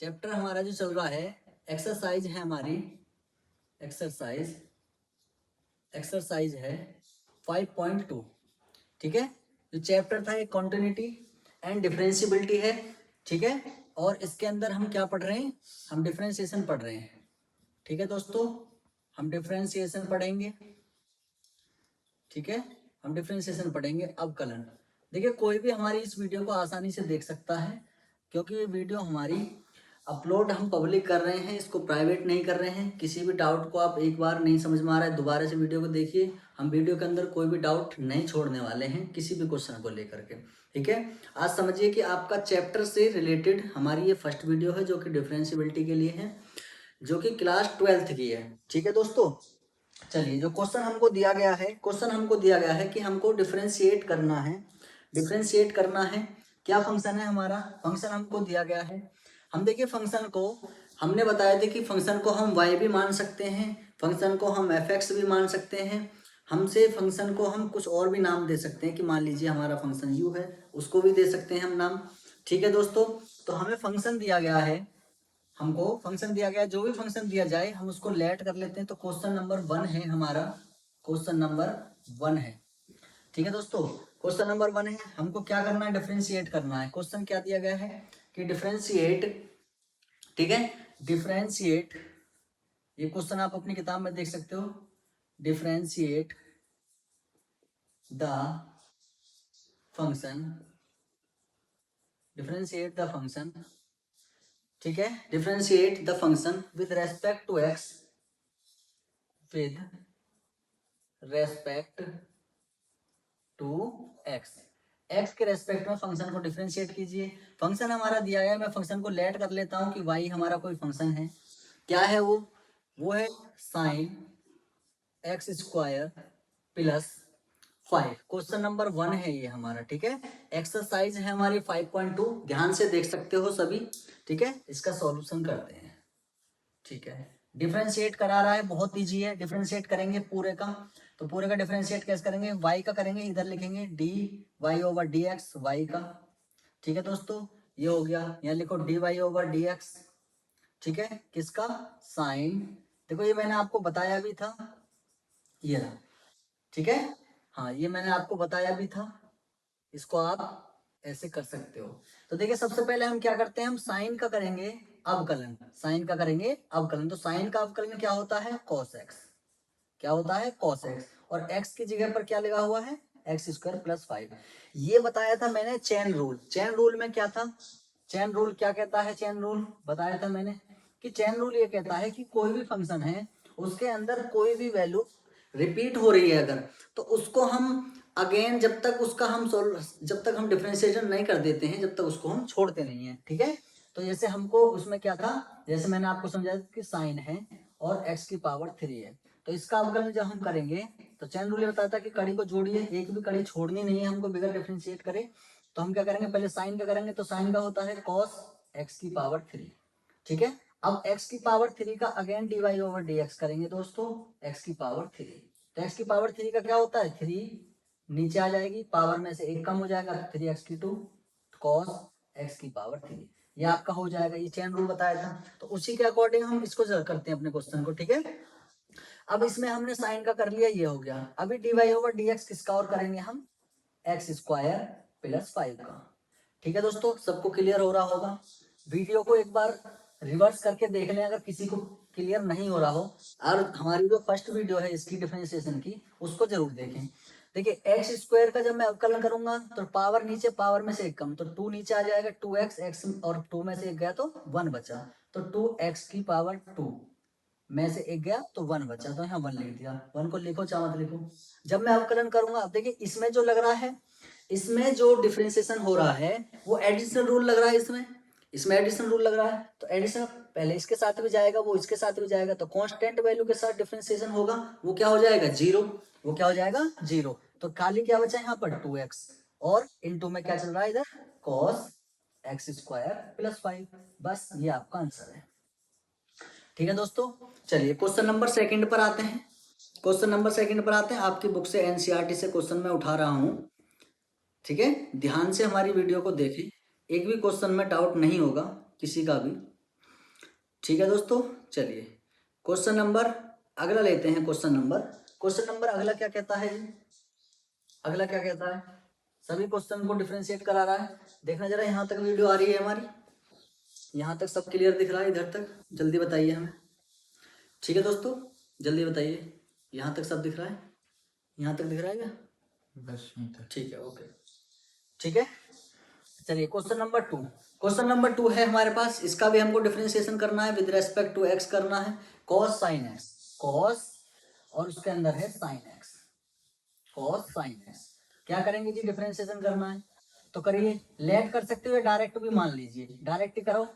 Chapter हमारा जो चल रहा है एक्सरसाइज है हमारी एक्सरसाइज एक्सरसाइज है 5.2। ठीक है, जो चैप्टर था ये कॉन्टिन्यूटी एंड डिफरेंशियबिलिटी है। ठीक है, और इसके अंदर हम क्या पढ़ रहे हैं, हम डिफरेंशिएशन पढ़ रहे हैं। ठीक है दोस्तों, हम डिफरेंशिएशन पढ़ेंगे। ठीक है, हम डिफरेंशिएशन पढ़ेंगे अवकलन। देखिए, कोई भी हमारी इस वीडियो को आसानी से देख सकता है, क्योंकि ये वीडियो हमारी अपलोड हम पब्लिक कर रहे हैं, इसको प्राइवेट नहीं कर रहे हैं। किसी भी डाउट को आप एक बार नहीं समझ में आ रहा है दोबारा से वीडियो को देखिए। हम वीडियो के अंदर कोई भी डाउट नहीं छोड़ने वाले हैं किसी भी क्वेश्चन को लेकर के। ठीक है, आज समझिए कि आपका चैप्टर से रिलेटेड हमारी ये फर्स्ट वीडियो है जो कि डिफरेंशियबिलिटी के लिए है, जो कि क्लास 12th की है। ठीक है दोस्तों, चलिए, जो क्वेश्चन हमको दिया गया है, क्वेश्चन हमको दिया गया है कि हमको डिफरेंशिएट करना है। डिफरेंशिएट करना है, क्या फंक्शन है हमारा, फंक्शन हमको दिया गया है। हम देखिए फंक्शन को हमने बताया था कि फंक्शन को हम y भी मान सकते हैं, फंक्शन को हम fx भी मान सकते हैं। हमसे फंक्शन को हम कुछ और भी नाम दे सकते हैं कि मान लीजिए हमारा फंक्शन u है, उसको भी दे सकते हैं हम नाम। ठीक है दोस्तों, तो हमें फंक्शन दिया गया है, हमको फंक्शन दिया गया, जो भी फंक्शन दिया जाए हम उसको लेट कर लेते हैं। तो क्वेश्चन नंबर 1 है हमारा, क्वेश्चन नंबर 1 है। ठीक है दोस्तों, क्वेश्चन नंबर 1 है, हमको क्या करना है, डिफरेंशिएट करना है। क्वेश्चन क्या दिया गया है कि डिफरेंशिएट, ठीक है, डिफरेंशिएट, ये क्वेश्चन आप अपनी किताब में देख सकते हो। Differentiate the function, differentiate the function, ठीक है, differentiate the function with respect to X, with respect to x, x के रेस्पेक्ट में फंक्शन को डिफरेंशिएट कीजिए। फंक्शन हमारा दिया है, मैं फंक्शन को लेट कर लेता हूं कि वाई हमारा कोई फंक्शन है। क्या है वो है sign x square plus 5। Question number 1 है ये हमारा। ठीक है, एक्सरसाइज है हमारी 5.2, ध्यान से देख सकते हो सभी। ठीक है, इसका सॉल्यूशन करते हैं। ठीक है, डिफरेंशिएट करा रहा है, बहुत ईजी है। डिफरेंशिएट करेंगे पूरे का, तो पूरे का डिफरेंशिएट कैसे करेंगे, y का करेंगे, इधर लिखेंगे d y over d x y का। ठीक है दोस्तों, ये हो गया, यहाँ लिखो d y over d x. ठीक है, किसका, साइन, देखो ये मैंने आपको बताया भी था, ये रहा। ठीक है, हाँ ये मैंने आपको बताया भी था, इसको आप ऐसे कर सकते हो। तो देखिए, सबसे पहले हम क्या करते हैं, हम साइन का करेंगे अवकलन, साइन का करेंगे अवकलन। तो साइन का अवकलन क्या होता है, cos x, क्या होता है cos x, और x की जगह पर क्या लगा हुआ है, एक्स स्क्वायर प्लस 5। ये बताया था मैंने चेन रूल। चेन रूल में क्या था, चेन रूल क्या कहता है, चेन रूल बताया था मैंने कि चेन रूल ये कहता है कि कोई भी फंक्शन है, उसके अंदर कोई भी वैल्यू रिपीट हो रही है अगर, तो उसको हम अगेन, जब तक हम डिफरेंशिएशन नहीं कर देते हैं, जब तक उसको हम छोड़ते नहीं है। ठीक है, तो जैसे हमको उसमें क्या था, जैसे मैंने आपको समझाया कि साइन है और x की पावर 3 है, तो इसका अवकलन जब हम करेंगे तो चैन रूल ये बताता है कि कड़ी को जोड़िए, एक भी कड़ी छोड़नी नहीं है हमको बगैर डिफरेंशिएट करे। तो हम क्या करेंगे, पहले साइन का करेंगे, तो साइन का होता है cos x की पावर 3। ठीक है, अब x की पावर 3 का again d y over d x करेंगे दोस्तों, x की पावर 3। तो x की पावर 3 का क्या होता है, 3 नीचे आ जाएगी, पावर में से एक कम हो जाएगा, 3x की 2 cos x की पावर 3, ये आपका हो जाएगा। ये चेन रूल बताया था, तो उसी के अकॉर्डिंग हम इसको करते हैं अपने क्वेश्चन को। ठीक है, अब इसमें हमने साइन का कर लिया, ये हो गया। अभी d y over d x किसका और करेंगे हम, एक्स स्क्वायर प्लस 5 का। ठीक है दोस्तों, सबको क्लियर हो रहा होगा। वीडियो को एक बार रिवर्स करके देख लें अगर किसी को क्लियर नहीं हो रहा हो, और हमारी जो फर्स्ट वीडियो है इसकी डिफरेंशिएशन की, उसको जरूर देखें। देखिए, एक्स स्क्वायर का जब मैं अवकलन करूंगा तो पावर नीचे, पावर में से एक कम, तो 2 नीचे आ जाएगा, 2x, x और 2 में से एक गया तो 1 बचा, तो 2x की पावर 2 में से एक गया तो 1 बचा, तो यहाँ 1 लिख दिया। 1 को लिखो चाहे मत लिखो। जब मैं अवकलन करूंगा, अब देखिए इसमें जो लग रहा है, इसमें जो डिफरेंशिएशन हो रहा है वो एडिशनल रूल लग रहा है, इसमें एडिशनल रूल लग रहा है। तो एडिशन पहले इसके साथ भी जाएगा, वो इसके साथ भी जाएगा, तो कांस्टेंट वैल्यू के साथ डिफरेंशिएशन होगा, वो क्या हो जाएगा, 0। वो क्या हो जाएगा, 0। तो खाली क्या बचा यहाँ पर, 2x, और इनटू में क्या चल रहा है इधर, cos x स्क्वायर प्लस 5। बस ये आपका आंसर है। ठीक है दोस्तों, चलिए क्वेश्चन नंबर सेकंड पर आते हैं। क्वेश्चन नंबर सेकंड पर आते हैं, आपकी बुक से एनसीईआरटी से क्वेश्चन मैं उठा रहा हूं। ठीक है, ध्यान से हमारी वीडियो को देखें, एक भी क्वेश्चन में डाउट नहीं होगा किसी का भी। ठीक है दोस्तों, चलिए क्वेश्चन नंबर अगला लेते हैं। क्वेश्चन नंबर अगला क्या कहता है जी? अगला क्या कहता है? सभी क्वेश्चन को डिफरेंशिएट करा रहा है। देखना जरा, यहाँ तक वीडियो आ रही है हमारी? यहाँ तक सब क्लियर दिख रहा है? इधर तक जल्दी बताइए हमें। ठीक है दोस्तों, जल्दी बताइए, यहाँ तक सब दिख रहा है? यहाँ तक दिख रहा है क्या? बस यहीं तक। ठीक है, ओके, ठीक है। चलिए क्वेश्चन नंबर 2। क्वेश्चन नंबर 2 है हमारे पास, इसका भी हमको डिफरेंशिएशन करना है, विद रेस्पेक्ट टू एक्स करना है। कॉस साइन एक्स, कॉस और उसके अंदर है sine x, cos sine x. क्या करेंगे जी? डिफरेंशिएशन करना है तो करिए। लेट कर सकते हो या डायरेक्ट भी मान लीजिए, डायरेक्ट ही करो,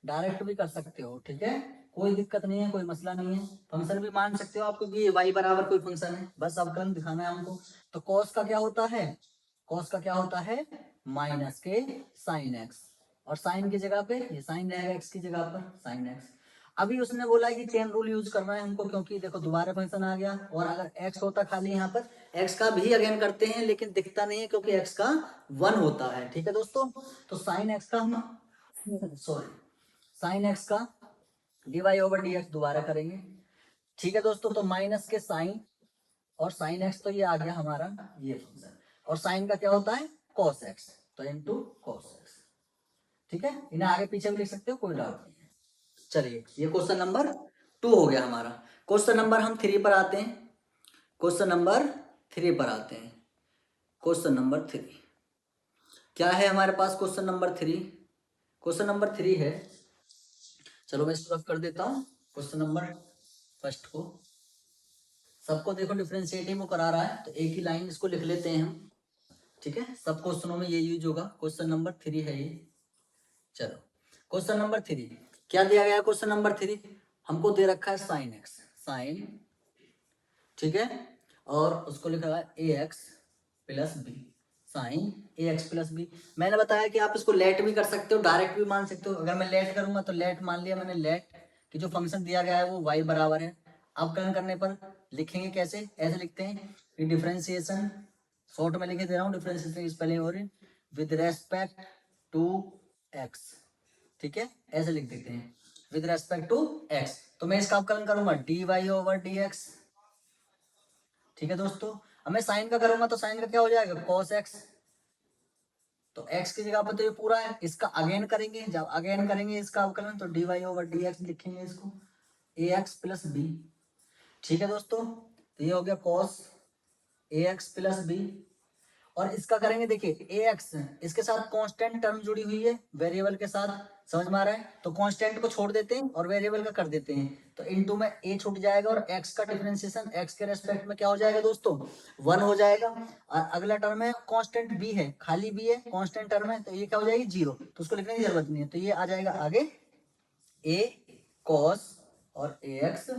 डायरेक्ट भी कर सकते हो, ठीक है, कोई दिक्कत नहीं है, कोई मसला नहीं है। फंक्शन भी मान सकते हो आप, क्योंकि ये y बराबर कोई फंक्शन है, बस अवकलन दिखाना है हमको। तो cos का क्या होता है? cos का क्या होता है? माइनस के साइन एक्स, और साइन की जगह पे ये साइन रहेगा, एक्स की जगह पर साइन एक्स। अभी उसने बोला कि चेन रूल यूज करना है हमको, क्योंकि देखो दोबारा फंक्शन आ गया, और अगर x होता खाली यहाँ पर, x का भी अगेन करते हैं लेकिन दिखता नहीं है क्योंकि x का 1 होता है। ठीक है दोस्तों, तो साइन एक्स का हम सॉरी साइन एक्स का dy ओवर डी एक्स दोबारा करेंगे। ठीक है दोस्तों, तो माइनस के साइन और साइन एक्स, तो ये आ गया हमारा ये फंक्शन, और साइन का क्या होता है? cos x, तो इनटू cos x। ठीक है, इन्हें आगे पीछे भी लिख सकते हो, कोई डाउट नहीं है। चलिए ये क्वेश्चन नंबर 2 हो गया हमारा। क्वेश्चन नंबर हम 3 पर आते हैं। क्वेश्चन नंबर 3 पर आते हैं। क्वेश्चन नंबर 3 क्या है हमारे पास? क्वेश्चन नंबर 3, क्वेश्चन नंबर 3 है, चलो मैं इसको रफ कर देता हूँ। क्वेश्चन नंबर फर्स्ट को सबको देखो डिफरेंशिएट ही वो करा रहा है, तो एक ही लाइन इसको लिख लेते हैं हम। ठीक है, सब क्वेश्चनों में ये यूज होगा। क्वेश्चन नंबर 3 है ये। चलो क्वेश्चन नंबर 3 क्या दिया गया? क्वेश्चन नंबर 3 हमको दे रखा है साइन एक्स, साइन, ठीक है, और उसको लिखा है ए एक्स प्लस बी, साइन ए एक्स प्लस बी। मैंने बताया कि आप इसको लेट भी कर सकते हो, डायरेक्ट भी मान सकते हो। अगर मैं लेट करूंगा तो लेट मान लिया मैंने, लेट कि जो फंक्शन दिया गया है वो y बराबर है। अवकलन करने पर लिखेंगे कैसे? ऐसे लिखते हैं कि डिफरेंशिएशन, शॉर्ट में लिखे दे रहा हूँ, डिफरेंशिएशन इज पहले और विद रेस्पेक्ट टू एक्स। ठीक है, ऐसे लिख देते हैं विद रेस्पेक्ट टू एक्स। तो मैं इसका अवकलन करूंगा d y over d x. ठीक है दोस्तों, अब मैं साइन का करूंगा तो साइन का क्या हो जाएगा? cos x। तो x की जगह पर तो ये पूरा है, इसका अगेन करेंगे, जब अगेन करेंगे इसका अवकलन तो d y over d x लिखेंगे इसको, ए एक्स प्लस बी। ठीक है दोस्तों, तो ये हो गया cos ए एक्स प्लस बी। और इसका करेंगे, देखिए ए एक्स इसके साथ कांस्टेंट टर्म जुड़ी हुई है, वेरिएबल के साथ, समझ में आ रहा है? तो कांस्टेंट को छोड़ देते हैं और वेरिएबल का कर देते हैं, तो इनटू में ए छूट जाएगा, और एक्स का डिफरेंशिएशन एक्स के रेस्पेक्ट में क्या हो जाएगा दोस्तों? 1 हो जाएगा। और अगला टर्म है कांस्टेंट बी है, खाली बी है, कांस्टेंट टर्म है, तो ये क्या हो जाएगी? 0, तो उसको लिखने की जरूरत नहीं है, तो ये आ जाएगा आगे ए कॉस और ए एक्स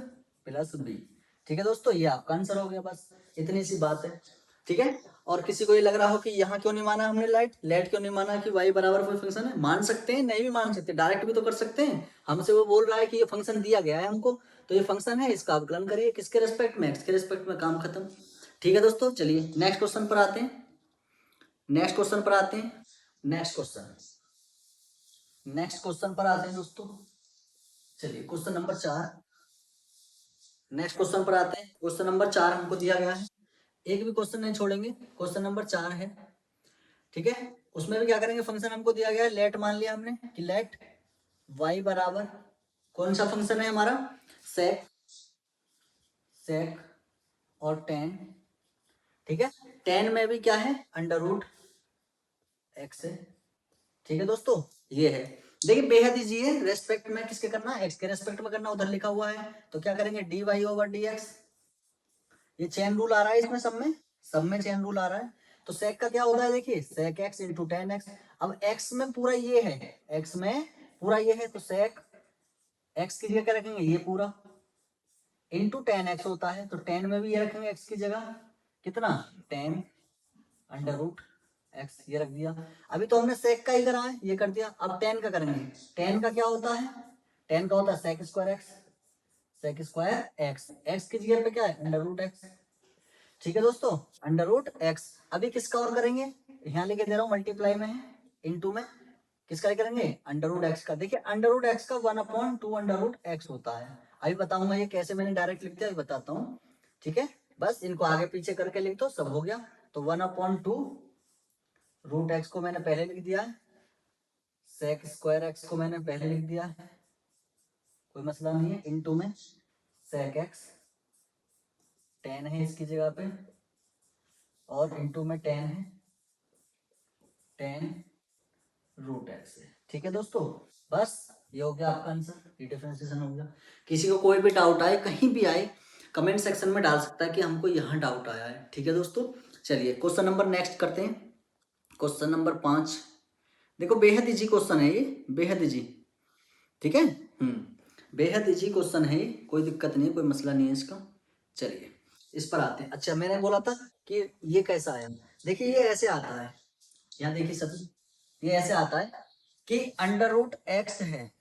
प्लस बी। ठीक है दोस्तों, ये आपका आंसर हो गया, बस इतनी सी बात है। ठीक है, और किसी को ये लग रहा हो कि यहाँ क्यों नहीं माना हमने लेट क्यों नहीं माना कि y बराबर कोई फंक्शन है? मान सकते हैं, नहीं भी मान सकते, डायरेक्ट भी तो कर सकते हैं। हमसे वो बोल रहा है कि ये फंक्शन दिया गया है हमको, तो ये फंक्शन है, इसका अवकलन करिए, किसके रेस्पेक्ट में? एक्स के रेस्पेक्ट में, काम खत्म। ठीक है दोस्तों, चलिए नेक्स्ट क्वेश्चन पर आते हैं। नेक्स्ट क्वेश्चन पर आते हैं। नेक्स्ट क्वेश्चन पर आते हैं दोस्तों। चलिए क्वेश्चन नंबर 4, नेक्स्ट क्वेश्चन पर आते हैं। क्वेश्चन नंबर 4 हमको दिया गया है, एक भी क्वेश्चन नहीं छोड़ेंगे, क्वेश्चन नंबर 4 है। ठीक है, उसमें भी क्या करेंगे? फंक्शन हमको दिया गया है, लेट मान लिया हमने कि लेट y बराबर कौन सा फंक्शन है हमारा? सेक, सेक और टेन। ठीक है, टेन में भी क्या है? अंडर रूट एक्स है। ठीक है दोस्तों, ये है, देखिए बेहद इजी है, रेस्पेक्ट में किसके करना है? एक्स के रेस्पेक्ट में करना, उधर लिखा हुआ है, तो क्या करेंगे? D y over d x. ये चेन रूल आ रहा है इसमें, सब में चेन रूल आ रहा है। तो सेक का क्या होता है? देखिए sec x into tan x. अब एक्स में पूरा ये है, एक्स में पूरा ये है, तो सेक एक्स की जगह क्या रखेंगे? ये पूरा इंटू टेन एक्स होता है, तो टेन में भी ये रखेंगे एक्स की जगह, कितना? टेन अंडर रूट एक्स, ये रख दिया। अभी तो हमने सेक का ही करा है, ये कर दिया। अब टेन का करेंगे। टेन का क्या होता है? टेन का होता है sec square x, sec square x, x की जगह पे क्या है? Under root x. ठीक है दोस्तों, अंडर रूट एक्स। अभी किसका और करेंगे? यहाँ लेके दे रहा हूँ, मल्टीप्लाई में है, इनटू में किसका करेंगे, अंडर रूट एक्स का। देखिए अंडर रूट एक्स का 1/2 अंडर रूट एक्स होता है। अभी बताऊंगा ये कैसे मैंने डायरेक्ट लिख दिया, अभी बताता हूँ। ठीक है, बस इनको आगे पीछे करके लिख दो, सब हो गया। तो 1/2 रूट एक्स को मैंने पहले लिख दिया है, सेक स्क्वायर एक्स को मैंने पहले लिख दिया है, कोई मसला नहीं है। इनटू में सेक एक्स, टेन है इसकी जगह पे, और इनटू में टेन है, टेन रूट एक्स है। ठीक है दोस्तों, बस ये हो गया आपका आंसर, ये डिफरेंशिएशन हो गया। किसी को कोई भी डाउट आए, कहीं भी आए, कमेंट सेक्शन में डाल सकता है कि हमको यहाँ डाउट आया है। ठीक है दोस्तों, चलिए क्वेश्चन नंबर नेक्स्ट करते हैं। क्वेश्चन नंबर 5, देखो बेहद इजी क्वेश्चन है ये, बेहद इजी। ठीक है, बेहद इजी क्वेश्चन है, कोई दिक्कत नहीं, कोई मसला नहीं है इसका। चलिए इस पर आते हैं। अच्छा मैंने बोला था कि ये कैसा आया, देखिए ये ऐसे आता है, यहाँ देखिए सभी, ये ऐसे आता है कि अंडर रूट एक्स है,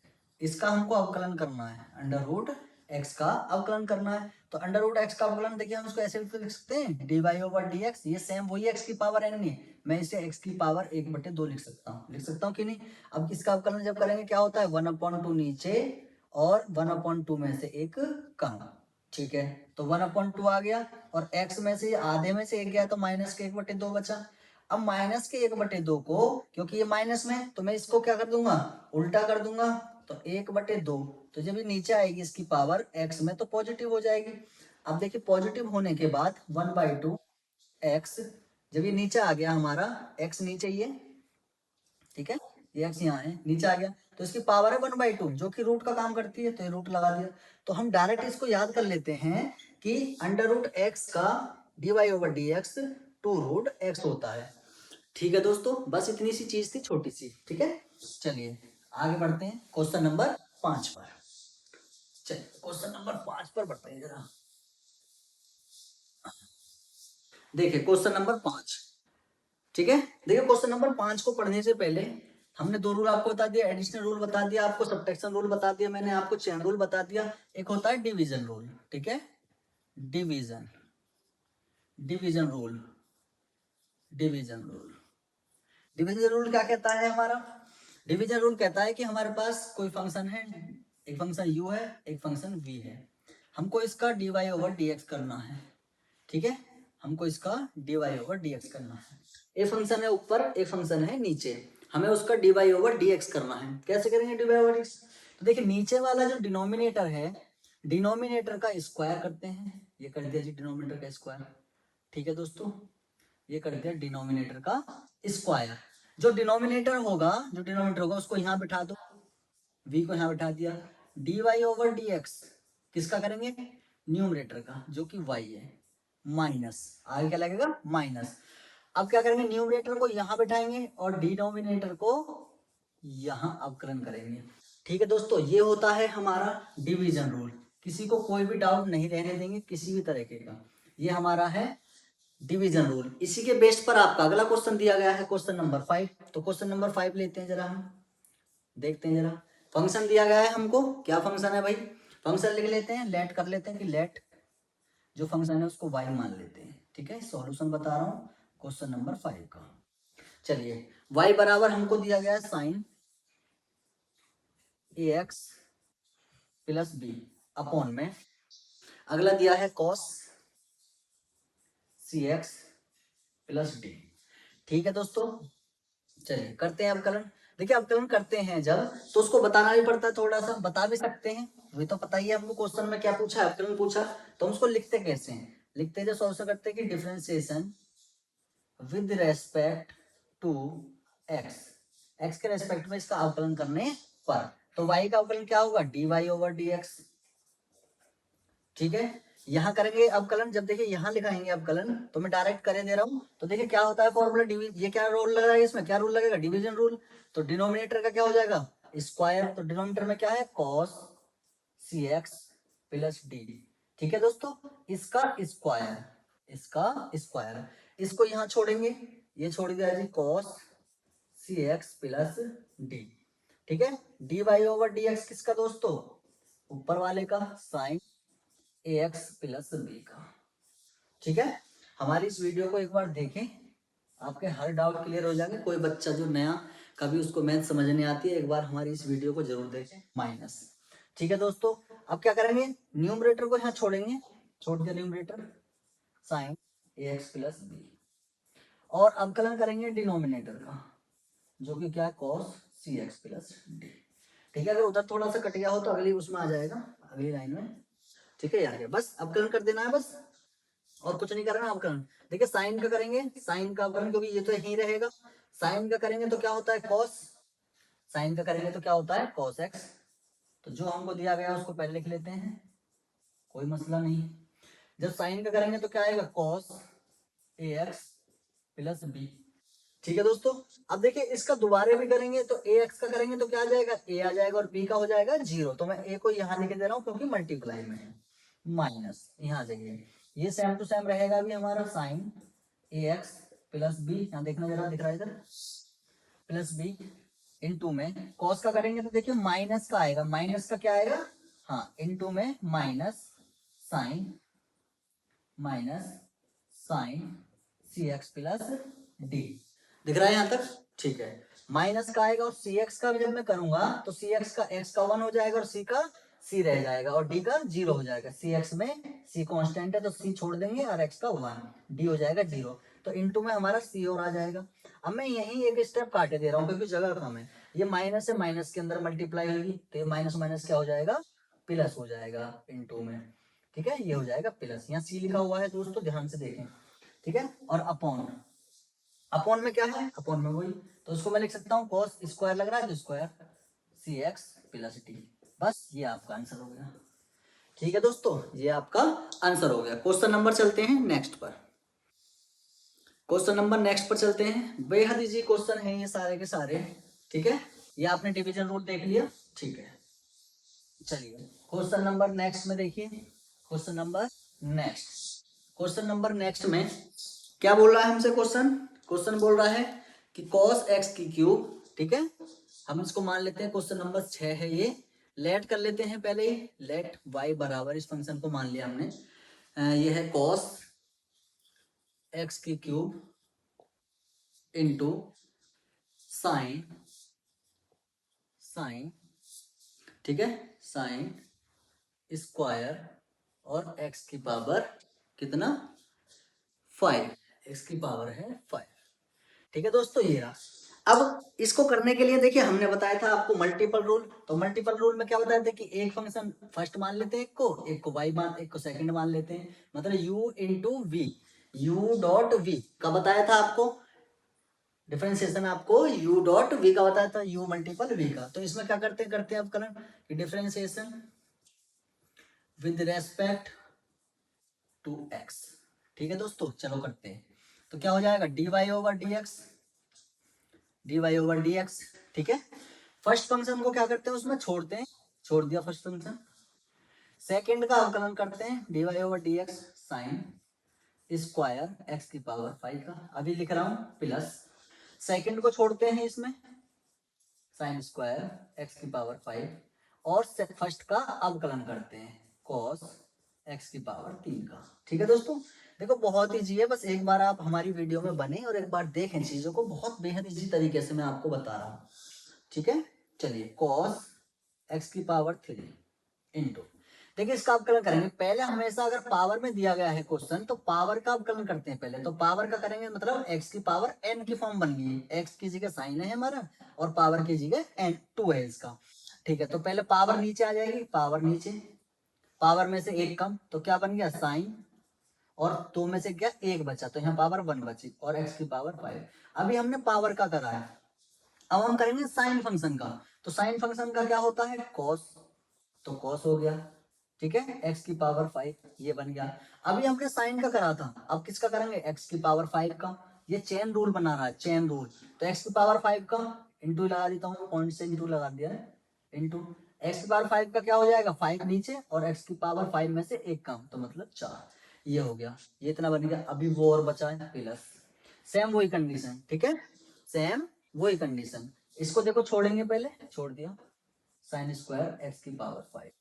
इसका हमको अवकलन करना है, अंडर रूट एक्स का अवकलन करना है। तो अंडर रूट एक्स का अवकलन देखिए हम इसको ऐसे भी लिख सकते हैं, d y over d x, ये सेम वही एक्स की पावर एन नहीं, मैं इसे एक्स की पावर 1/2 लिख सकता हूँ, लिख सकता हूँ कि नहीं। अब इसका अवकलन जब करेंगे क्या होता है, 1/2 नीचे और 1/2 में से एक कम। ठीक है, तो 1/2 आ गया, और x में से आधे में से एक गया, तो माइनस के 1/2 बचा। अब माइनस के 1/2 को, क्योंकि ये माइनस में, तो मैं इसको क्या कर दूंगा, उल्टा कर दूंगा, तो 1/2, तो जब ये नीचे आएगी इसकी पावर x में, तो पॉजिटिव हो जाएगी। अब देखिए पॉजिटिव होने के बाद 1/2 x, जब ये नीचे आ गया हमारा, x नीचे ये, ठीक है, ये x यहाँ है, नीचे आ गया, तो इसकी पावर है 1/2 जो कि रूट का काम करती है, तो ये रूट लगा दिया। तो हम डायरेक्ट इसको याद कर लेते हैं कि अंडर रूट एक्स का d y over d x 2 root x होता है। ठीक है दोस्तों, बस इतनी सी चीज थी, छोटी सी। ठीक है, चलिए आगे बढ़ते हैं क्वेश्चन नंबर 5 पर। चलिए क्वेश्चन नंबर 5 पर बढ़ते हैं जरा। देखिए क्वेश्चन नंबर 5, ठीक है, देखिए क्वेश्चन नंबर 5 को पढ़ने से पहले हमने दो रूल आपको बता दिया, एडिशनल रूल बता दिया आपको, सब्ट्रैक्शन रूल बता दिया मैंने आपको, चेन रूल बता दिया, एक होता है डिवीजन रूल। ठीक है, division, division rule, division rule, division rule क्या कहता है हमारा, डिवीजन रूल कहता है कि हमारे पास कोई फंक्शन है, एक फंक्शन u है, एक फंक्शन v है, हमको इसका dy ओवर dx करना है। ठीक है, हमको इसका dy ओवर dx करना है। एक फंक्शन है ऊपर, एक फंक्शन है नीचे, हमें उसका dy ओवर dx करना है। कैसे करेंगे dy ओवर dx, तो देखिए नीचे वाला जो डिनोमिनेटर है, डिनोमिनेटर का स्क्वायर करते हैं, ये कर दिया जी डिनोमिनेटर का स्क्वायर। ठीक है दोस्तों, ये कर दिया डिनोमिनेटर का स्क्वायर। जो डिनोमिनेटर होगा, जो डिनोमिनेटर होगा उसको यहाँ बिठा दो, v को यहाँ बिठा दिया, dy ओवर dx किसका करेंगे, न्यूमरेटर का, जो कि y है, माइनस, आगे क्या लगेगा, माइनस। अब क्या करेंगे, न्यूमरेटर को यहाँ बिठाएंगे और डिनोमिनेटर को यहाँ अवकलन करेंगे। ठीक है दोस्तों, ये होता है हमारा डिवीजन रूल, किसी को कोई भी डाउट नहीं रहने देंगे किसी भी तरीके का, ये हमारा है डिवीजन रूल। इसी के बेस पर आपका अगला क्वेश्चन दिया गया है, क्वेश्चन नंबर 5। तो क्वेश्चन नंबर 5 लेते हैं जरा, हम देखते हैं जरा। फंक्शन दिया गया है हमको, क्या फंक्शन है भाई, फंक्शन लिख लेते हैं, लेट कर लेते हैं कि लेट जो फंक्शन है उसको y मान लेते हैं। ठीक है, सॉल्यूशन बता रहा हूँ क्वेश्चन नंबर 5 का। चलिए y बराबर हमको दिया गया है sine ax plus b upon में, अगला दिया है cos cx प्लस d। ठीक है दोस्तों, चलिए करते हैं अवकलन। देखिए अवकलन करते हैं जब, तो उसको बताना भी पड़ता है, थोड़ा सा बता भी सकते हैं, वही तो पता ही है हमको क्वेश्चन में क्या पूछा है, अवकलन पूछा, तो हम उसको लिखते कैसे हैं, लिखते जो सॉल्यूशन करते हैं कि differentiation with respect to x, x के रेस्पेक्ट में इसका अवकलन करने पर, तो y का अवकलन क्या होगा, dy ओवर dx। ठीक है, यहाँ करेंगे अवकलन, जब देखिए यहाँ लिखाएंगे अवकलन, तो मैं डायरेक्ट करे दे रहा हूँ, तो देखिए क्या होता है फॉर्मूला डिवीजन, ये क्या रोल लग रहा है इसमें, क्या रूल लगेगा, डिवीजन रूल। तो डिनोमिनेटर का क्या हो जाएगा, स्क्वायर, तो डिनोमिनेटर में क्या है, cos cx प्लस d। ठीक है दोस्तों, इसका स्क्वायर, इसका स्क्वायर, इसको यहाँ छोड़ेंगे, ये छोड़ दिया जी cos cx प्लस d। ठीक है, dy ओवर dx किसका दोस्तों, ऊपर वाले का, साइन ax प्लस b का। ठीक है, हमारी इस वीडियो को एक बार देखें, आपके हर डाउट क्लियर हो जाएंगे। कोई बच्चा जो नया कभी उसको मैथ समझ नहीं आती है, एक बार हमारी इस वीडियो को जरूर देखें। माइनस, ठीक है दोस्तों। अब क्या करेंगे, न्यूमरेटर को यहाँ छोड़ेंगे, छोड़ दिया न्यूमरेटर, साइन ए एक्स प्लस बी, और अवकलन करेंगे डिनोमिनेटर का, जो कि क्या है, कॉस सी एक्स प्लस डी। ठीक है, अगर उधर थोड़ा सा कट गया हो तो अगली उसमें आ जाएगा, अगली लाइन में। ठीक है, यार बस अवकलन कर देना है बस, और कुछ नहीं करना अवकलन। देखिए साइन का करेंगे, साइन का अवकलन, क्योंकि ये तो यही रहेगा। साइन का करेंगे तो क्या होता है, कॉस, साइन का करेंगे तो क्या होता है, कॉस एक्स। तो जो हमको दिया गया उसको पहले लिख लेते हैं, कोई मसला नहीं। जब साइन का करेंगे तो क्या आएगा, cos A x plus B. ठीक है दोस्तों, अब देखिए इसका दोबारा भी करेंगे तो ए एक्स का करेंगे तो क्या आ जाएगा, ए आ जाएगा, और बी का हो जाएगा 0। तो मैं ए को यहाँ लिख दे रहा हूँ क्योंकि मल्टीप्लाई में है, माइनस यहाँ आ जाइए, ये सेम टू सेम रहेगा भी हमारा, साइन ए एक्स प्लस बी, यहाँ देखना जरा, दिख रहा है इधर, प्लस बी इनटू में कॉस का करेंगे तो देखिए माइनस का आएगा, माइनस का क्या आएगा, हाँ, इनटू में माइनस साइन, माइनस साइन सी एक्स प्लस डी। दिख रहा है यहाँ तक, ठीक है। माइनस का आएगा, और सी एक्स का जब मैं करूंगा तो सी एक्स का एक्स का 1 हो जाएगा, और सी का सी रह जाएगा, और डी का 0 हो जाएगा। सी एक्स में सी कांस्टेंट है तो सी छोड़ देंगे, और एक्स का 1, डी हो जाएगा 0। तो इनटू में हमारा सी और आ जाएगा। अब मैं यही एक स्टेप काटे दे रहा हूँ क्योंकि जगह कम है। ये माइनस से माइनस के अंदर मल्टीप्लाई होगी, तो ये माइनस माइनस क्या हो जाएगा, प्लस हो जाएगा इनटू में। ठीक है, ये हो जाएगा प्लस, यहाँ सी लिखा हुआ है दोस्तों, ध्यान से देखें। ठीक है, और अपॉन, अपॉन में क्या है, अपॉन में वही, तो उसको मैं लिख सकता हूँ कॉस स्क्वायर लग रहा है तो स्क्वायर सी एक्स प्लस डी। बस ये आपका आंसर हो गया। ठीक है दोस्तों, ये आपका आंसर हो गया। क्वेश्चन नंबर चलते हैं नेक्स्ट पर, क्वेश्चन नंबर नेक्स्ट पर चलते हैं। बेहद इजी क्वेश्चन है ये सारे के सारे। ठीक है, ये आपने डिवीजन रूल देख लिया। ठीक है, चलिए क्वेश्चन नंबर नेक्स्ट में देखिए, question number next, question number next में क्या बोल रहा है हमसे, क्वेश्चन क्वेश्चन बोल रहा है कि cos x की क्यूब। ठीक है, हम इसको मान लेते हैं क्वेश्चन नंबर 6 है ये। लेट कर लेते हैं पहले ही, लेट y बराबर, इस फंक्शन को मान लिया हमने, ये है cos x की क्यूब इंटू साइन, साइन, ठीक है, साइन स्क्वायर और x की पावर कितना, 5, x की पावर है 5। ठीक है दोस्तों, ये रहा। अब इसको करने के लिए देखिए हमने बताया था आपको मल्टीपल रूल। तो मल्टीपल रूल में क्या बताया था कि एक फंक्शन फर्स्ट मान लेते हैं, एक को y मान, एक को सेकंड मान लेते हैं, मतलब u into v, u dot v का बताया था आपको, डिफरेंशिएशन आपको u डॉट वी का बताया था, u मल्टीपल v का। तो इसमें क्या करते हैं आप करें कि differentiation with respect to x। ठीक है दोस्तों, चलो करते हैं। तो क्या हो जाएगा, dy over dx, dy over dx। ठीक है, फर्स्ट फंक्शन को क्या करते हैं, उसमें छोड़ते हैं, छोड़ दिया फर्स्ट फंक्शन। सेकंड का अवकलन करते हैं, dy over dx sine square x की पावर 5 का, अभी लिख रहा हूं प्लस, सेकंड को छोड़ते हैं इसमें, साइन स्क्वायर x की पावर 5, और फर्स्ट का अवकलन करते हैं, cos x की पावर 3 का। ठीक है दोस्तों, देखो बहुत इजी है, बस एक बार आप हमारी वीडियो में बने और एक बार देखें चीजों को, बहुत बेहद इजी तरीके से मैं आपको बता रहा हूँ। ठीक है, चलिए cos x की पावर 3 इंटू, देखिए इसका अवकलन करेंगे। पहले हमेशा अगर पावर में दिया गया है क्वेश्चन तो पावर का अवकलन करते हैं पहले। तो पावर का करेंगे मतलब x की पावर n की फॉर्म बन गई, x की जगह साइन है हमारा और पावर की जगह n 2 है इसका। ठीक है, तो पहले पावर नीचे आ जाएगी, पावर नीचे, पावर में से एक कम तो क्या बन गया, साइन, और 2 में से क्या एक बचा, तो यहाँ पावर 1 बची, और x की पावर 5। अभी हमने पावर का करा है, अब हम करेंगे साइन फंक्शन का। तो साइन फंक्शन का क्या होता है, cos, तो cos हो गया। ठीक है, x की पावर 5 ये बन गया। अभी हमने साइन का करा था, अब किसका करेंगे, x की पावर 5 का। ये चेन रूल बना रहा है, चेन रूल। तो x की पावर 5 का इंटू लगा देता हूँ, पॉइंट से इंटू लगा दिया है, इंटू x की पावर 5 का क्या हो जाएगा, 5 नीचे और x की पावर 5 में से एक कम, तो मतलब 4। ये हो गया, ये इतना बन गया। अभी वो और बचा है प्लस, सेम वही कंडीशन। ठीक है, सेम वही कंडीशन। इसको देखो छोड़ेंगे, पहले छोड़ दिया, साइन स्क्वायर x की पावर 5।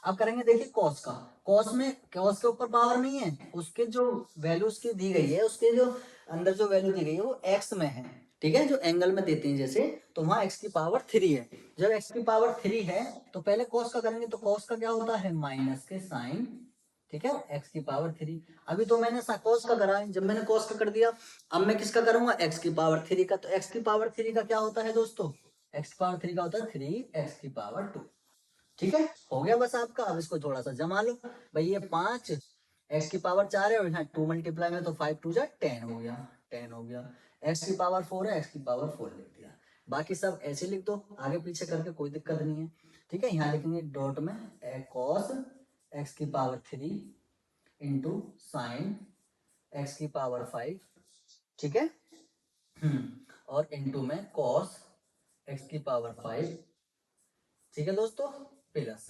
अब करेंगे देखिए कॉस का, कॉस में कॉस के ऊपर पावर नहीं है, उसके जो वैल्यू उसकी दी गई है, उसके जो अंदर जो वैल्यू दी गई है वो x में है। ठीक है, जो एंगल में देते हैं जैसे, तो वहां x की पावर 3 है। जब x की पावर 3 है तो पहले cos का करेंगे, तो cos का क्या होता है माइनस के साइन, ठीक है, x की पावर 3। अभी तो मैंने cos का करा है, जब मैंने cos का कर दिया अब मैं किसका करूंगा x की पावर 3 का। तो x की पावर 3 का क्या होता है दोस्तों, x की पावर 3 का होता है 3x की पावर 2। ठीक है, हो गया बस आपका। अब इसको थोड़ा सा जमा लो भाई, ये 5 x की पावर 4 है और यहाँ 2 मल्टीप्लाई में तो 5 2 जा 10 हो गया, 10 हो गया। x की पावर 4 है, x की पावर 4 लिख दिया। बाकी सब ऐसे लिख दो आगे पीछे करके, कोई दिक्कत नहीं है। ठीक है, यहाँ लिखेंगे डॉट में cos x की पावर 3 इंटू साइन x की पावर 5, ठीक है, और इंटू में cos x की पावर 5, ठीक है दोस्तों, प्लस।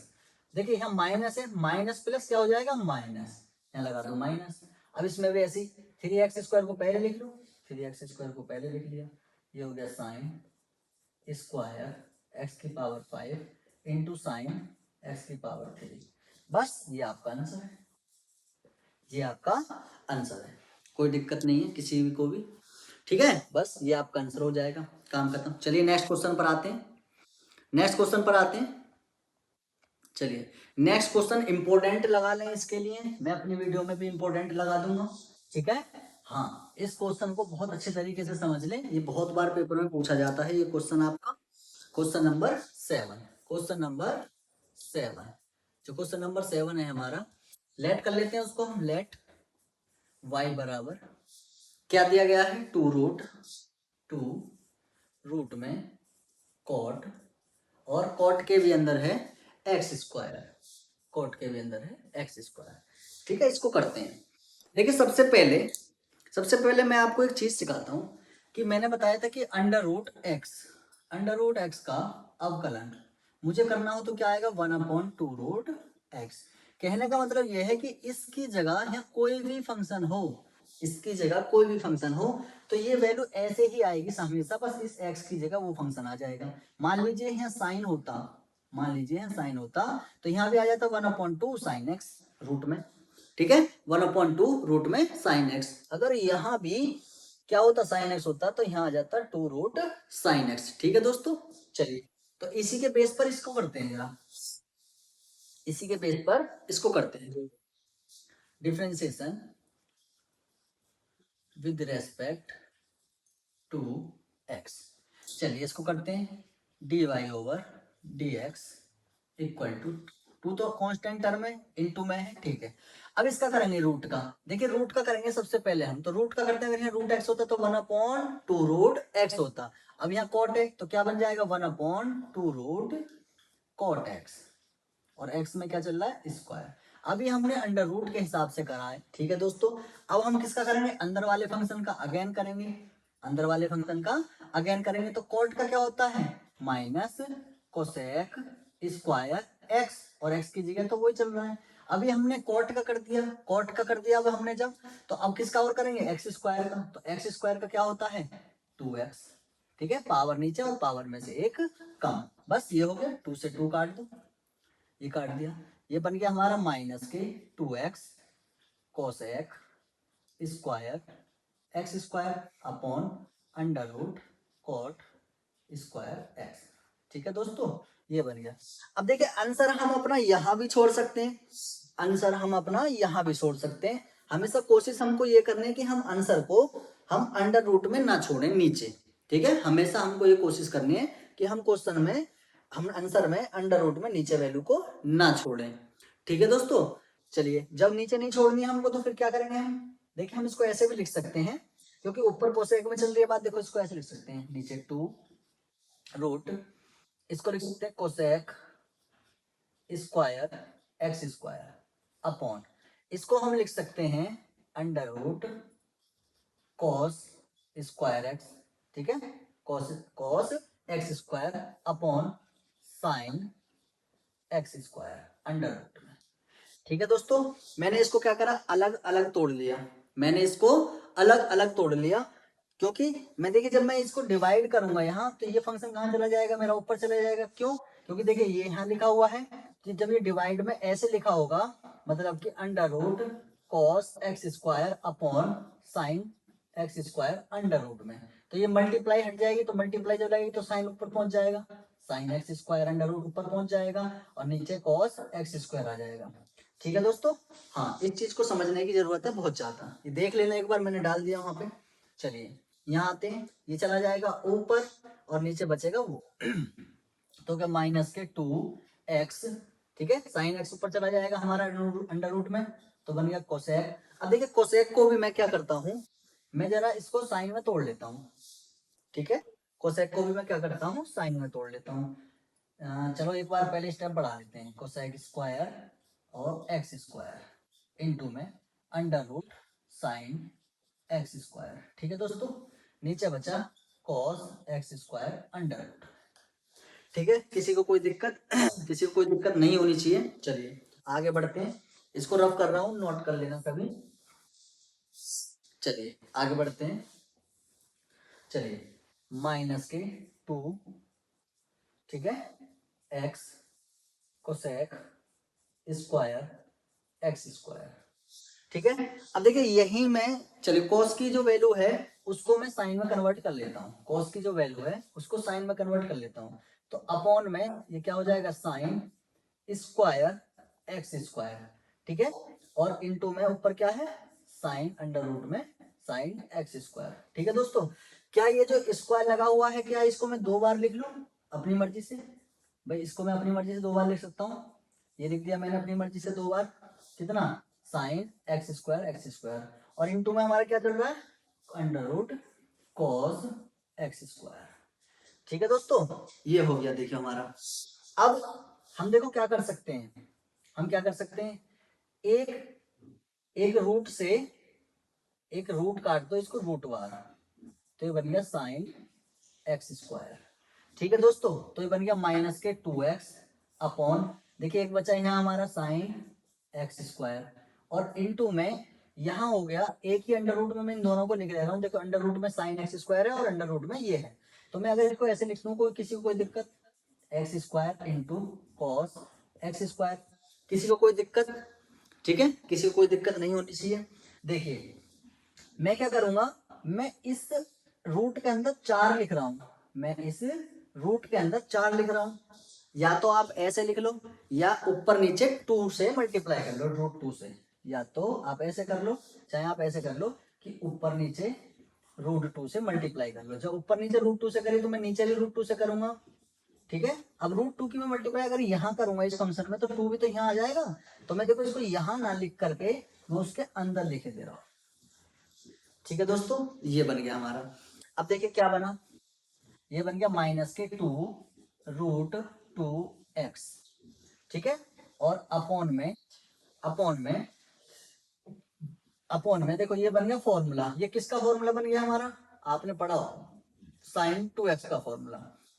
देखिए यहाँ माइनस है, माइनस प्लस क्या हो जाएगा माइनस, यहाँ लगा दो माइनस। अब इसमें भी ऐसी 3x² को पहले लिख लो, 3x² को पहले लिख लिया, ये हो गया साइन स्क्वायर x की पावर 5 इंटू साइन x की पावर 3। बस ये आपका आंसर है, ये आपका आंसर है, कोई दिक्कत नहीं है किसी भी को भी। ठीक है, बस ये आपका आंसर हो जाएगा, काम खत्म। चलिए नेक्स्ट क्वेश्चन पर आते हैं, नेक्स्ट क्वेश्चन पर आते हैं। चलिए नेक्स्ट क्वेश्चन इंपोर्टेंट लगा लें, इसके लिए मैं अपनी वीडियो में भी इंपोर्टेंट लगा दूंगा। ठीक है, हाँ, इस क्वेश्चन को बहुत अच्छे तरीके से समझ लें, ये बहुत बार पेपर में पूछा जाता है। ये क्वेश्चन आपका क्वेश्चन नंबर 7, क्वेश्चन नंबर 7, जो क्वेश्चन नंबर 7 है हमारा, लेट कर लेते हैं उसको हम। लेट y बराबर क्या दिया गया है 2 रूट में कॉट, और कॉट के भी अंदर है x², कॉट के भी अंदर है x²। ठीक है, इसको करते हैं। देखिए सबसे पहले मैं आपको एक चीज सिखाता हूं कि मैंने बताया था कि अंडर रूट एक्स का अवकलन मुझे करना हो तो क्या आएगा 1/2 रूट एक्स। कहने का मतलब यह है कि इसकी जगह या कोई भी फंक्शन हो, इसकी जगह कोई भी फंक्शन हो तो ये वैल्यू ऐसे ही आएगी हमेशा, बस इस x की जगह वो फंक्शन आ जाएगा। मान लीजिए यहाँ साइन होता, मान लीजिए यहाँ साइन होता तो यहाँ भी आ जाता 1/2 साइन एक्स रूट में। ठीक है, 1/2 रूट में साइन एक्स। अगर यहाँ भी क्या होता साइन एक्स होता तो यहाँ आ जाता 2 रूट साइन एक्स। ठीक है दोस्तों, चलिए तो इसी के बेस पर इसको करते हैं जरा, इसी के बेस पर इसको करते हैं। Differentiation with respect to x. चलिए इसको करते हैं, dy over dx equal to 2 तो कांस्टेंट टर्म है, इनटू में है। ठीक है, अब इसका करेंगे रूट का। देखिए रूट का करेंगे सबसे पहले हम, तो रूट का करते हैं। अगर यहाँ रूट एक्स होता तो 1/2 रूट एक्स होता। अब यहाँ कॉट है तो क्या बन जाएगा 1/2 रूट कॉट एक्स, और x में क्या चल रहा है स्क्वायर। अभी हमने अंडर रूट के हिसाब से करा है। ठीक है दोस्तों, अब हम किसका करेंगे अंदर वाले फंक्शन का अगेन करेंगे, अंदर वाले फंक्शन का अगेन करेंगे। तो कॉट का क्या होता है माइनस कोसेक स्क्वायर एक्स, और x की जगह तो वही चल रहा है। अभी हमने कॉट का कर दिया, कॉट का कर दिया अब हमने जब, तो अब किसका और करेंगे x² का। तो x² का क्या होता है 2x। ठीक है, पावर नीचे और पावर में से एक कम, बस ये हो गया। 2 से 2 काट दो, ये काट दिया, ये बन गया हमारा माइनस के 2x cosec square x² upon under root cot square x। ठीक है दोस्तों, ये बन गया। अब देखिए आंसर हम अपना यहाँ भी छोड़ सकते हैं, आंसर हम अपना यहाँ भी छोड़ सकते हैं। हमेशा कोशिश हमको ये करनी है कि हम आंसर को हम अंडर रूट में ना छोड़ें नीचे। ठीक है, हमेशा हमको ये कोशिश करनी है कि हम क्वेश्चन में, हम आंसर में अंडर रूट में नीचे वैल्यू को ना छोड़ें। ठीक है दोस्तों, चलिए जब नीचे नहीं छोड़नी है हमको तो फिर क्या करेंगे हम, देखिए हम इसको ऐसे भी लिख सकते हैं, क्योंकि ऊपर कोसेक में चल रही है बात। देखो इसको ऐसे लिख सकते हैं, नीचे 2 रूट, इसको लिख सकते हैं कोसेक स्क्वायर x² अपॉन, इसको हम लिख सकते हैं under root cos square x. ठीक है, cos x² upon sine x² under root में। ठीक है दोस्तों, मैंने इसको क्या करा अलग अलग तोड़ लिया, मैंने इसको अलग अलग तोड़ लिया, क्योंकि मैं देखिए जब मैं इसको डिवाइड करूंगा यहाँ तो ये फंक्शन कहाँ चला जाएगा मेरा ऊपर चला जाएगा। क्यों, क्योंकि देखिए ये यहाँ लिखा हुआ है कि जब ये डिवाइड में ऐसे लिखा होगा मतलब कि under root cos x² upon sine x square under root में। तो ये मल्टीप्लाई हट जाएगी, तो मल्टीप्लाई जब लगेगी तो साइन ऊपर पहुंच जाएगा, sine x square under root ऊपर पहुंच जाएगा और नीचे कॉस एक्स स्क्वायर आ जाएगा। ठीक है दोस्तों, हाँ इस चीज को समझने की जरूरत है बहुत ज्यादा, ये देख लेना एक बार, मैंने डाल दिया वहां पे। चलिए यहाँ आते हैं, ये चला जाएगा ऊपर और नीचे बचेगा वो तो क्या माइनस के 2x, ठीक है, साइन एक्स ऊपर चला जाएगा हमारा अंडर रूट में, तो बन गया कोसेक। अब देखिए कोसेक को भी मैं क्या करता हूँ, मैं जरा इसको साइन में तोड़ लेता हूँ, ठीक है, कोसेक को भी मैं क्या करता हूँ साइन में तोड़ लेता हूँ। चलो एक बार पहले स्टेप बढ़ा लेते हैं, कोसेक स्क्वायर और एक्स स्क्वायर इंटू में under root sine x square. ठीक है दोस्तों, नीचे बचा cos x square under root. ठीक है, किसी को कोई दिक्कत किसी को कोई दिक्कत नहीं होनी चाहिए। चलिए आगे बढ़ते हैं, इसको रफ कर रहा हूँ, नोट कर लेना कभी। चलिए आगे बढ़ते हैं, चलिए माइनस के 2, ठीक है, x cosec square x square. ठीक है, अब देखिए यही मैं, चलिए कॉस की जो वैल्यू है उसको मैं साइन में कन्वर्ट कर लेता हूँ, कॉस की जो वैल्यू है उसको साइन में कन्वर्ट कर लेता हूँ, तो अपॉन में ये क्या हो जाएगा साइन स्क्वायर एक्स स्क्वायर। ठीक है, और इनटू में ऊपर क्या है साइन अंडर रूट में साइन एक्स स्क्वायर। ठीक है दोस्तों, क्या ये जो स्क्वायर लगा हुआ है क्या इसको मैं दो बार लिख लूं अपनी मर्जी से? भाई इसको मैं अपनी मर्जी से दो बार लिख सकता हूँ, ये लिख दिया मैंने अपनी मर्जी से दो बार, कितना साइन एक्स स्क्वायर और इनटू में हमारा क्या चल रहा है under root cos x square. ठीक है दोस्तों, ये हो गया देखिए हमारा। अब हम देखो क्या कर सकते हैं, हम क्या कर सकते हैं, एक एक रूट से एक रूट काट दो इसको रूट वार, तो ये बन गया साइन एक्स स्क्वायर। ठीक है दोस्तों, तो ये बन गया माइनस के 2x अपॉन, देखिए एक बचा यहाँ हमारा साइन एक्स स्क्वायर और इनटू में यहाँ हो गया एक ही अंडर रूट में मैं इन दोनों को लिख दे रहा हूँ। देखो अंडर रूट में साइन एक्स स्क्वायर है और अंडर रूट में ये है, तो मैं अगर इसको ऐसे लिख दूँ कोई किसी को कोई दिक्कत, x square into cos x square, किसी को कोई दिक्कत? ठीक है, किसी को कोई दिक्कत नहीं होनी चाहिए। देखिए मैं क्या करूंगा, मैं इस रूट के अंदर 4 लिख रहा हूं, मैं इस रूट के अंदर 4 लिख रहा हूं, या तो आप ऐसे लिख लो या ऊपर नीचे 2 से मल्टीप्लाई कर लो रूट 2 से, या तो आप ऐसे कर लो चाहे आप ऐसे कर लो कि ऊपर नीचे रूट 2 से मल्टीप्लाई कर लो। जब ऊपर नीचे रूट 2 से करी तो मैं नीचे भी रूट 2 से करूंगा। ठीक है, अब रूट 2 की मैं मल्टीप्लाई अगर यहाँ करूंगा इस फंक्शन में तो 2 भी तो यहाँ आ जाएगा, तो मैं देखो इसको यहाँ ना लिख करके मैं उसके अंदर लिखे दे रहा हूँ। ठीक है दोस्तों, ये बन गया हमारा। अब देखिए क्या बना, ये बन गया माइनस के 2 रूट 2x। ठीक है, और अपॉन में देखो ये बन गया फॉर्मूला, ये किसका फॉर्मूला बन गया हमारा, आपने पढ़ा साइन 2x का फॉर्मूला।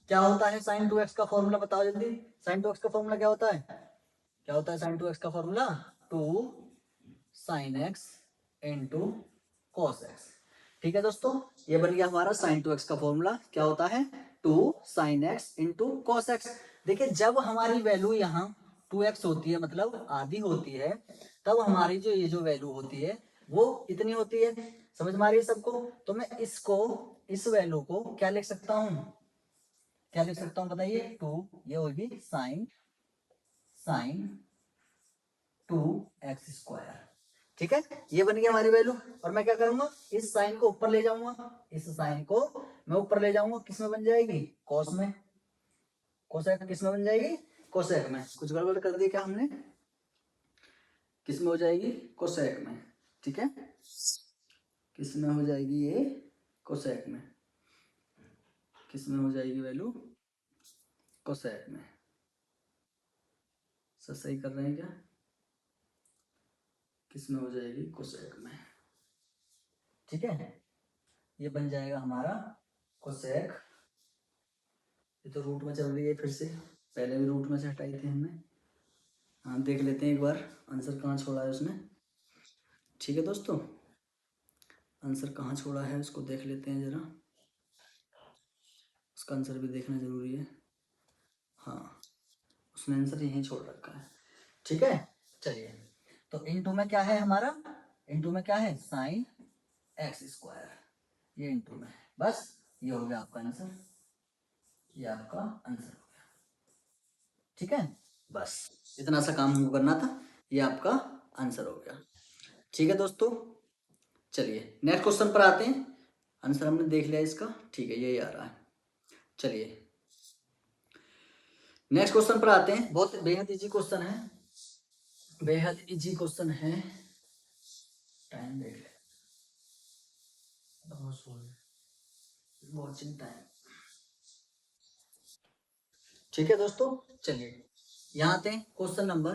क्या होता है साइन 2x का फॉर्मूला, बताओ जल्दी, साइन 2x का फॉर्मूला क्या होता है, क्या होता है साइन 2x का formula, 2 sine x into cos x. ठीक है दोस्तों, ये बन गया हमारा साइन 2x का फॉर्मूला, क्या होता है 2 sine x into cos x. देखिए जब हमारी वैल्यू यहाँ 2x होती है मतलब आधी होती है, तब हमारी जो ये जो वैल्यू होती है वो इतनी होती है, समझ में आ रही है सबको? तो मैं इसको इस वैल्यू को क्या लिख सकता हूँ, क्या लिख सकता हूँ बताइए, 2, ये होगी साइन साइन 2x स्क्वायर। ठीक है, ये बन गया हमारी वैल्यू, और मैं क्या करूंगा इस साइन को ऊपर ले जाऊंगा, इस साइन को मैं ऊपर ले जाऊंगा, किस में बन जाएगी कॉस में, कोसेक किस में बन जाएगी कोसेक में। कुछ गड़बड़ कर दी क्या हमने, किस में हो जाएगी कोसेक में। ठीक है, किस में हो जाएगी ये कोसेक में, किस में हो जाएगी वैल्यू कोसेक में। सब सही कर रहे हैं क्या, किस में हो जाएगी कोसेक में। ठीक है, ये बन जाएगा हमारा कोसेक, ये तो रूट में चल रही है फिर से, पहले भी रूट में से हटाई थी हमने। हाँ देख लेते हैं एक बार आंसर कहाँ छोड़ा है उसने। ठीक है दोस्तों, आंसर कहाँ छोड़ा है उसको देख लेते हैं जरा, उसका आंसर भी देखना जरूरी है। हाँ उसने आंसर यहीं छोड़ रखा है। ठीक है, चलिए तो इनटू में क्या है हमारा, इनटू में क्या है साइन एक्स स्क्वायर। ये इंटू में, बस ये हो गया आपका आंसर, ये आपका आंसर हो गया। ठीक है, बस इतना सा काम हमको करना था, ये आपका आंसर हो गया। ठीक है दोस्तों, चलिए नेक्स्ट क्वेश्चन पर आते हैं। आंसर हमने देख लिया इसका, ठीक है, यही आ रहा है। चलिए नेक्स्ट क्वेश्चन पर आते हैं। बहुत बेहद इजी क्वेश्चन है, बेहद इजी क्वेश्चन है। टाइम देख ले, वॉचिंग टाइम। ठीक है दोस्तों, चलिए यहाँ आते हैं क्वेश्चन नंबर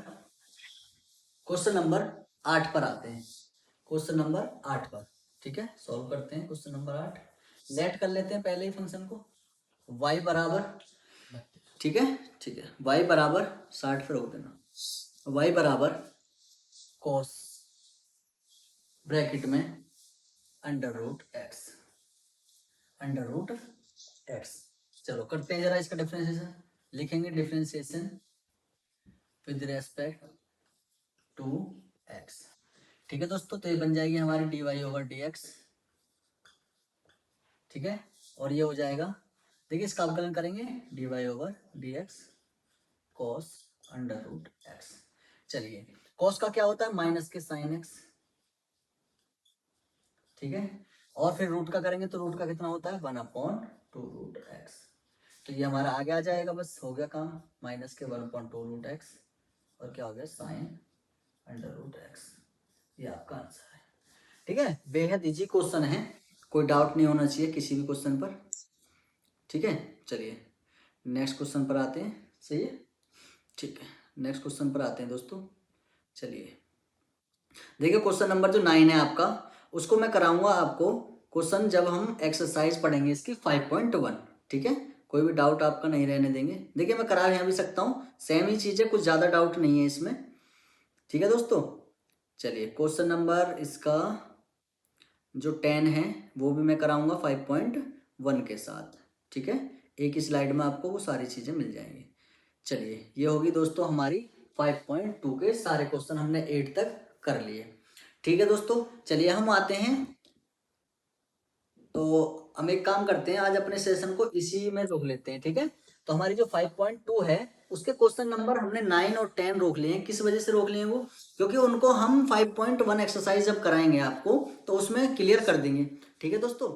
8 पर आते हैं। क्वेश्चन नंबर 8 पर, ठीक है, सॉल्व करते हैं क्वेश्चन नंबर 8। लेट कर लेते हैं पहले ही फंक्शन को, y बराबर, ठीक है, ठीक है, y बराबर 60 पर रोक देना, y बराबर cos ब्रैकेट में अंडर रूट एक्स। चलो करते हैं जरा इसका डिफरेंशिएशन, लिखेंगे differentiation with respect to x. ठीक है दोस्तों, तो ये बन जाएगी हमारी dy/dx, ठीक है, और ये हो जाएगा, देखिए इसका अवकलन करेंगे dy/dx cos √x। चलिए cos का क्या होता है, माइनस के sin x, ठीक है, और फिर रूट का करेंगे तो रूट का कितना होता है 1/2√x। तो ये हमारा आगे आ जाएगा, बस हो गया काम, माइनस के 1/2√x और क्या हो गया sin√x। ये आपका आंसर है। ठीक है, बेहद इजी क्वेश्चन है, कोई डाउट नहीं होना चाहिए किसी भी क्वेश्चन पर। ठीक है, चलिए नेक्स्ट क्वेश्चन पर आते हैं, सही है, ठीक है, नेक्स्ट क्वेश्चन पर आते हैं दोस्तों। चलिए देखिए क्वेश्चन नंबर जो 9 है आपका, उसको मैं कराऊंगा आपको क्वेश्चन जब हम एक्सरसाइज पढ़ेंगे इसकी 5.1। ठीक है, कोई भी डाउट आपका नहीं रहने देंगे। देखिए मैं करा यहाँ भी सकता हूँ, सेम ही चीज़ है, कुछ ज़्यादा डाउट नहीं है इसमें। ठीक है दोस्तों, चलिए क्वेश्चन नंबर इसका जो 10 है वो भी मैं कराऊंगा 5.1 के साथ। ठीक है, एक ही स्लाइड में आपको वो सारी चीज़ें मिल जाएंगी। चलिए ये होगी दोस्तों हमारी 5.2 के सारे क्वेश्चन हमने 8 तक कर लिए। ठीक है दोस्तों, चलिए हम आते हैं, तो हम एक काम करते हैं, आज अपने सेशन को इसी में रोक लेते हैं। ठीक है, तो हमारी जो 5.2 है उसके क्वेश्चन नंबर हमने 9 और 10 रोक लिए हैं। किस वजह से रोक लिए हैं वो, क्योंकि उनको हम 5.1 एक्सरसाइज जब कराएंगे आपको तो उसमें क्लियर कर देंगे। ठीक है दोस्तों,